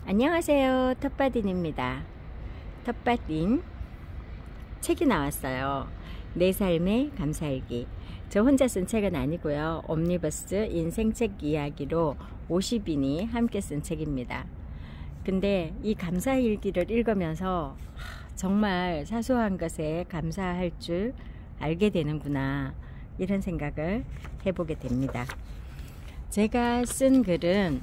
안녕하세요, 텃밭인입니다. 텃밭인 책이 나왔어요. 내 삶의 감사일기. 저 혼자 쓴 책은 아니고요, 옴니버스 인생책 이야기로 50인이 함께 쓴 책입니다. 근데 이 감사일기를 읽으면서 정말 사소한 것에 감사할 줄 알게 되는구나, 이런 생각을 해보게 됩니다. 제가 쓴 글은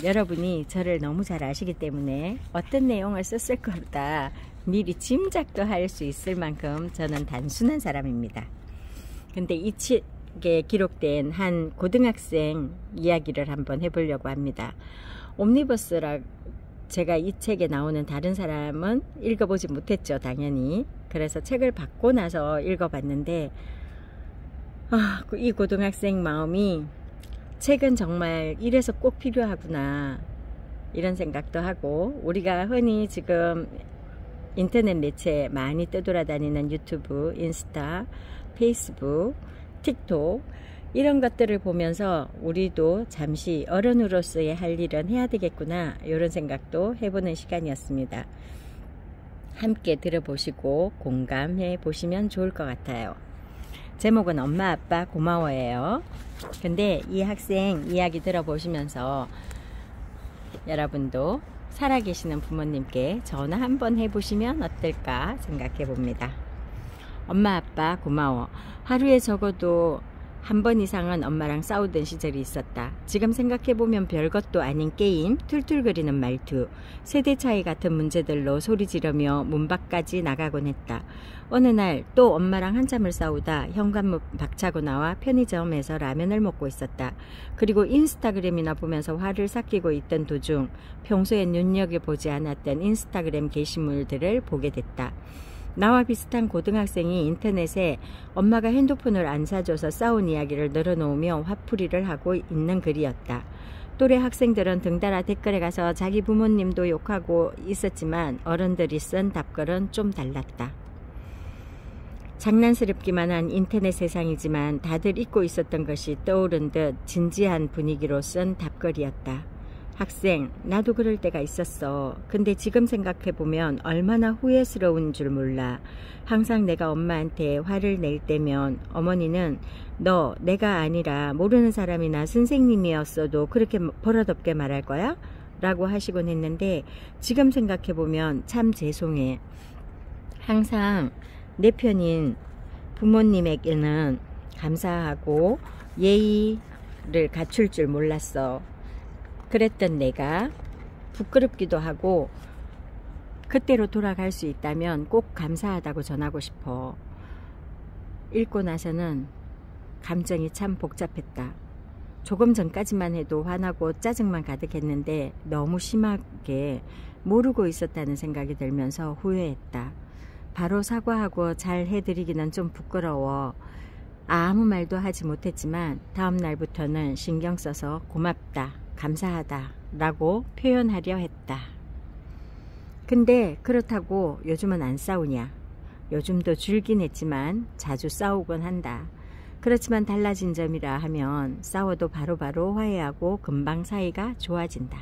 여러분이 저를 너무 잘 아시기 때문에 어떤 내용을 썼을 거다 미리 짐작도 할 수 있을 만큼 저는 단순한 사람입니다. 근데 이 책에 기록된 한 고등학생 이야기를 한번 해보려고 합니다. 옴니버스라 제가 이 책에 나오는 다른 사람은 읽어보지 못했죠, 당연히. 그래서 책을 받고 나서 읽어봤는데 이 고등학생 마음이, 책은 정말 이래서 꼭 필요하구나, 이런 생각도 하고, 우리가 흔히 지금 인터넷 매체 많이 떠돌아다니는 유튜브, 인스타, 페이스북, 틱톡 이런 것들을 보면서 우리도 잠시 어른으로서의 할 일은 해야 되겠구나, 이런 생각도 해보는 시간이었습니다. 함께 들어보시고 공감해 보시면 좋을 것 같아요. 제목은 엄마 아빠 고마워예요. 근데 이 학생 이야기 들어보시면서 여러분도 살아계시는 부모님께 전화 한번 해보시면 어떨까 생각해 봅니다. 엄마 아빠 고마워. 하루에 적어도 한 번 이상은 엄마랑 싸우던 시절이 있었다. 지금 생각해보면 별것도 아닌 게임, 툴툴거리는 말투, 세대 차이 같은 문제들로 소리 지르며 문 밖까지 나가곤 했다. 어느 날 또 엄마랑 한참을 싸우다 현관문 박차고 나와 편의점에서 라면을 먹고 있었다. 그리고 인스타그램이나 보면서 화를 삭히고 있던 도중 평소에 눈여겨보지 않았던 인스타그램 게시물들을 보게 됐다. 나와 비슷한 고등학생이 인터넷에 엄마가 핸드폰을 안 사줘서 싸운 이야기를 늘어놓으며 화풀이를 하고 있는 글이었다. 또래 학생들은 등달아 댓글에 가서 자기 부모님도 욕하고 있었지만 어른들이 쓴 답글은 좀 달랐다. 장난스럽기만 한 인터넷 세상이지만 다들 잊고 있었던 것이 떠오른 듯 진지한 분위기로 쓴 답글이었다. 학생, 나도 그럴 때가 있었어. 근데 지금 생각해보면 얼마나 후회스러운 줄 몰라. 항상 내가 엄마한테 화를 낼 때면 어머니는 너 내가 아니라 모르는 사람이나 선생님이었어도 그렇게 버릇없게 말할 거야? 라고 하시곤 했는데 지금 생각해보면 참 죄송해. 항상 내 편인 부모님에게는 감사하고 예의를 갖출 줄 몰랐어. 그랬던 내가 부끄럽기도 하고 그때로 돌아갈 수 있다면 꼭 감사하다고 전하고 싶어. 읽고 나서는 감정이 참 복잡했다. 조금 전까지만 해도 화나고 짜증만 가득했는데 너무 심하게 모르고 있었다는 생각이 들면서 후회했다. 바로 사과하고 잘 해드리기는 좀 부끄러워. 아무 말도 하지 못했지만 다음 날부터는 신경 써서 고맙다, 감사하다 라고 표현하려 했다. 근데 그렇다고 요즘은 안 싸우냐? 요즘도 줄긴 했지만 자주 싸우곤 한다. 그렇지만 달라진 점이라 하면 싸워도 바로바로 화해하고 금방 사이가 좋아진다.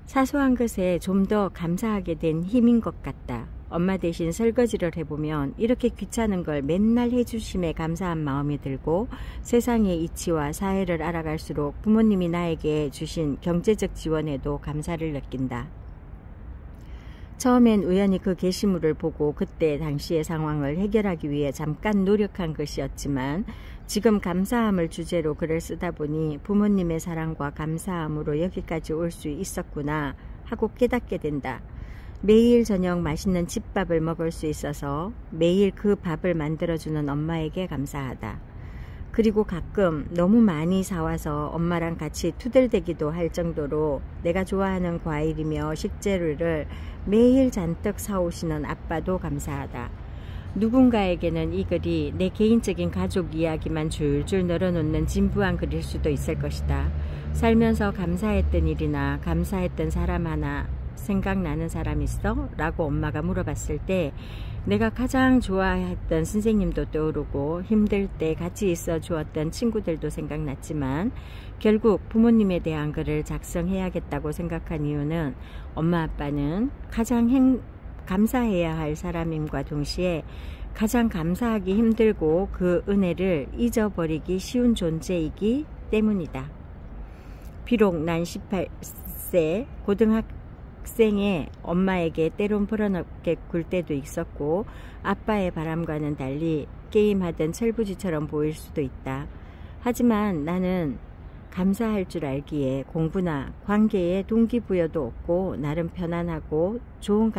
사소한 것에 좀 더 감사하게 된 힘인 것 같다. 엄마 대신 설거지를 해보면 이렇게 귀찮은 걸 맨날 해주심에 감사한 마음이 들고, 세상의 이치와 사회를 알아갈수록 부모님이 나에게 주신 경제적 지원에도 감사를 느낀다. 처음엔 우연히 그 게시물을 보고 그때 당시의 상황을 해결하기 위해 잠깐 노력한 것이었지만 지금 감사함을 주제로 글을 쓰다 보니 부모님의 사랑과 감사함으로 여기까지 올 수 있었구나 하고 깨닫게 된다. 매일 저녁 맛있는 집밥을 먹을 수 있어서 매일 그 밥을 만들어주는 엄마에게 감사하다. 그리고 가끔 너무 많이 사와서 엄마랑 같이 투덜대기도 할 정도로 내가 좋아하는 과일이며 식재료를 매일 잔뜩 사오시는 아빠도 감사하다. 누군가에게는 이 글이 내 개인적인 가족 이야기만 줄줄 늘어놓는 진부한 글일 수도 있을 것이다. 살면서 감사했던 일이나 감사했던 사람 하나 생각나는 사람 있어? 라고 엄마가 물어봤을 때 내가 가장 좋아했던 선생님도 떠오르고 힘들 때 같이 있어 주었던 친구들도 생각났지만 결국 부모님에 대한 글을 작성해야겠다고 생각한 이유는 엄마 아빠는 가장 감사해야 할 사람임과 동시에 가장 감사하기 힘들고 그 은혜를 잊어버리기 쉬운 존재이기 때문이다. 비록 난 18세 고등학생의 엄마에게 때론 풀어놓게 굴 때도 있었고 아빠의 바람과는 달리 게임하던 철부지처럼 보일 수도 있다. 하지만 나는 감사할 줄 알기에 공부나 관계에 동기부여도 없고 나름 편안하고 좋은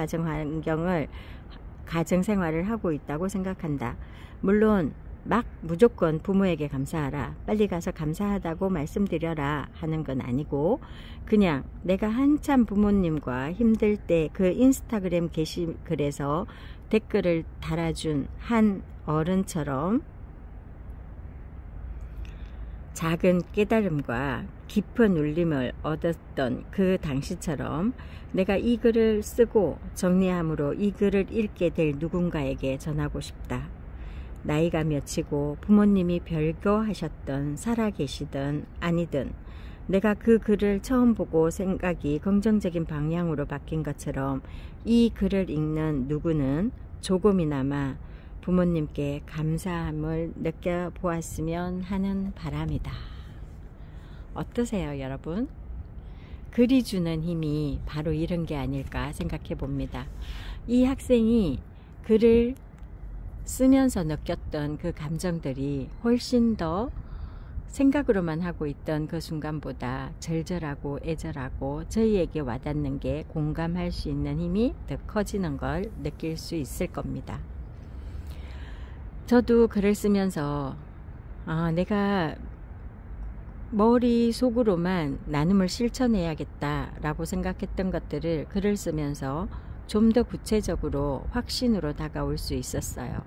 가정생활을 하고 있다고 생각한다. 물론 막 무조건 부모에게 감사하라, 빨리 가서 감사하다고 말씀드려라 하는 건 아니고 그냥 내가 한참 부모님과 힘들 때 그 인스타그램 게시글에서 댓글을 달아준 한 어른처럼 작은 깨달음과 깊은 울림을 얻었던 그 당시처럼 내가 이 글을 쓰고 정리함으로 이 글을 읽게 될 누군가에게 전하고 싶다. 나이가 몇이고 부모님이 별거하셨던 살아계시든 아니든 내가 그 글을 처음 보고 생각이 긍정적인 방향으로 바뀐 것처럼 이 글을 읽는 누구는 조금이나마 부모님께 감사함을 느껴보았으면 하는 바람이다. 어떠세요, 여러분? 글이 주는 힘이 바로 이런 게 아닐까 생각해 봅니다. 이 학생이 글을 쓰면서 느꼈던 그 감정들이 훨씬 더 생각으로만 하고 있던 그 순간보다 절절하고 애절하고 저희에게 와닿는 게 공감할 수 있는 힘이 더 커지는 걸 느낄 수 있을 겁니다. 저도 글을 쓰면서 내가 머릿속으로만 나눔을 실천해야겠다 라고 생각했던 것들을 글을 쓰면서 좀 더 구체적으로 확신으로 다가올 수 있었어요.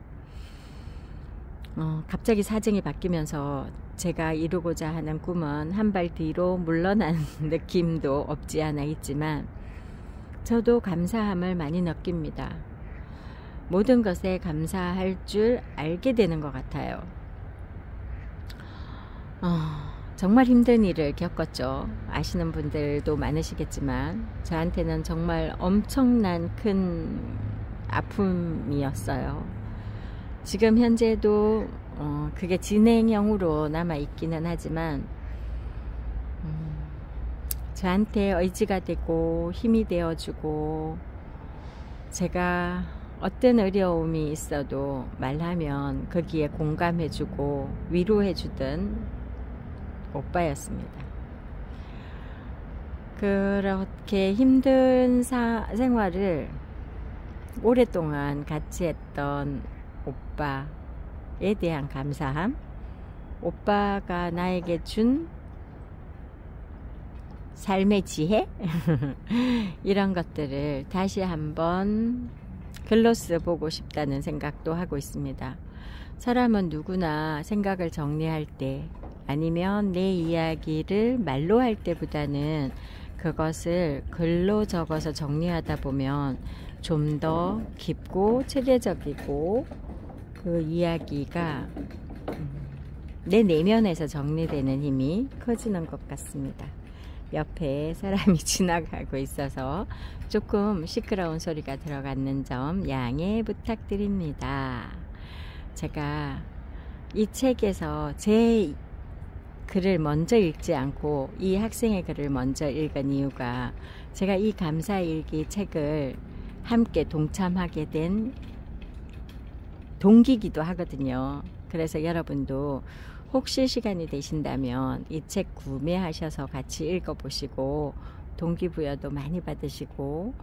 갑자기 사정이 바뀌면서 제가 이루고자 하는 꿈은 한 발 뒤로 물러난 느낌도 없지 않아 있지만 저도 감사함을 많이 느낍니다. 모든 것에 감사할 줄 알게 되는 것 같아요. 정말 힘든 일을 겪었죠. 아시는 분들도 많으시겠지만 저한테는 정말 엄청난 큰 아픔이었어요. 지금 현재도 그게 진행형으로 남아 있기는 하지만 저한테 의지가 되고 힘이 되어주고 제가 어떤 어려움이 있어도 말하면 거기에 공감해주고 위로해주던 오빠였습니다. 그렇게 힘든 생활을 오랫동안 같이 했던 오빠에 대한 감사함, 오빠가 나에게 준 삶의 지혜 이런 것들을 다시 한번 글로 써보고 싶다는 생각도 하고 있습니다. 사람은 누구나 생각을 정리할 때 아니면 내 이야기를 말로 할 때보다는 그것을 글로 적어서 정리하다 보면 좀 더 깊고 체계적이고 그 이야기가 내 내면에서 정리되는 힘이 커지는 것 같습니다. 옆에 사람이 지나가고 있어서 조금 시끄러운 소리가 들어갔는 점 양해 부탁드립니다. 제가 이 책에서 제 글을 먼저 읽지 않고 이 학생의 글을 먼저 읽은 이유가 제가 이 감사일기 책을 함께 동참하게 된 동기이기도 하거든요. 그래서 여러분도 혹시 시간이 되신다면 이 책 구매하셔서 같이 읽어보시고 동기부여도 많이 받으시고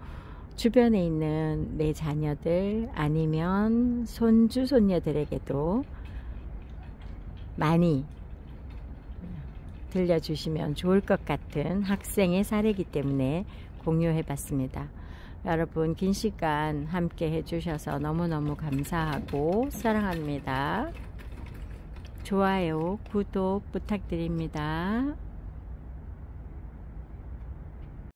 주변에 있는 내 자녀들 아니면 손주 손녀들에게도 많이 들려주시면 좋을 것 같은 학생의 사례이기 때문에 공유해 봤습니다. 여러분 긴 시간 함께 해주셔서 너무너무 감사하고 사랑합니다. 좋아요, 구독 부탁드립니다.